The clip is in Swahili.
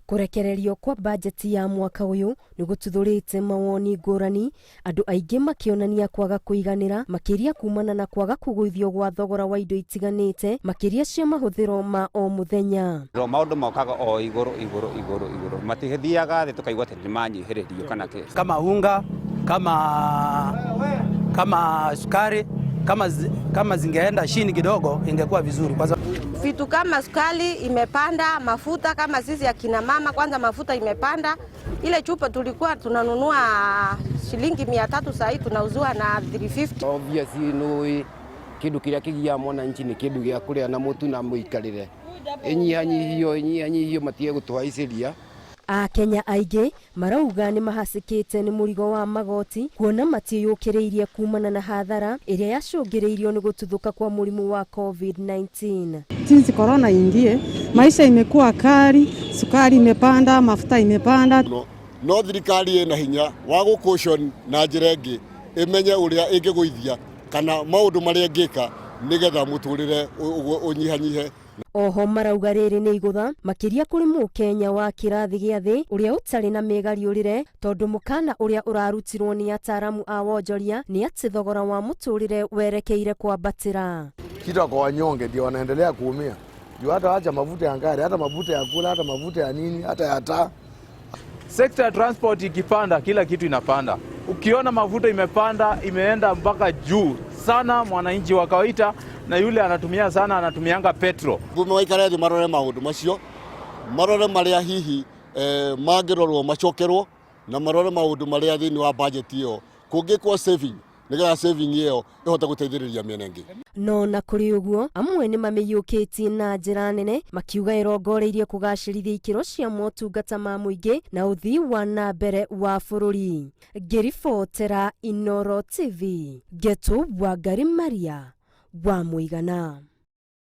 Kurekererio kwa bajeti ya mwaka uyu nigututhurite mawoni ngurani, andu aingi makionania kwaga kuiganira, makiria kumana na kwaga kuguithio gwa thogora wa indo itiganite, makiria cia mahuthiro ma o muthenya. Maundu maukaga o iguru matithiaga thi tukaigua ati nimanyihiririo kana ke kama unga, kama sukari, kama zingeenda chini kidogo ingekuwa vizuri. Kwanza vitu kama sukari imepanda, mafuta kama sisi akina mama kwanza mafuta imepanda. Ile chupa tulikuwa tunanunua shilingi 300, sasa hivi tunauzwa na 350. Obviously no kindu kiria kigia mwananchi ni kindu gia kuria na mutu na muikarire. Enyihanyihio matie gutwaiciria. Akenya aingĩ marauga ni mahasikite ni murigo wa magoti kuona matiyũkĩrĩirie kumana na hathara ĩrĩa yacũngĩrĩirio ni gũtuthuka kwa mũrimũ wa COVID-19. Since corona ingie, maisha imekuwa kali, sukari imepanda, mafuta imepanda. No thirikari ina hinya wa gũcaution na njĩra ĩngĩ imenye ũrĩa ĩngĩgũithia kana maũndũ marĩa ĩngĩka nigetha mũtũrĩre ũnyihanyihe. Oho marauga rĩrĩ nĩ igũtha makiria kũrĩ mũkenya wa kĩrathi gĩa thĩ ũrĩa ũtarĩ na mĩgariũrĩre tondu mũkana ũrĩa ũrarutirwo ni ataramu a wonjoria ni ati thogora wa mũtũrĩre werekeire kwambatĩra. Kita kwa wanyonge ndio wanaendelea kuumia. Juu hata acha mafuta ya ngari, hata mafuta ya kula, hata mafuta ya nini, hata ya taa. Sekta ya transport ikipanda kila kitu inapanda. Ukiona mafuta imepanda imeenda mpaka juu sana, mwananchi wa kawaida na yule anatumia sana anatumianga petro. Gumewaikara thi marore maundu macio marore maria hihi magirorwo macokerwo na marore maundu maria thini wa budget iyo kungikwo saving nigetha saving iyo ihota guteithĩrĩria mĩena ĩngĩ. No na kũrĩ ũguo amwe nĩ mamĩiyũkĩtie na njĩra nene makiuga ĩrongoreirie kũgacĩrithia ikĩro cia motungata ma mũingĩ na ũthii wa na mbere wa bũrũri. Ngĩribotera Inooro TV, Geto Wangari Maria wa Mũigana.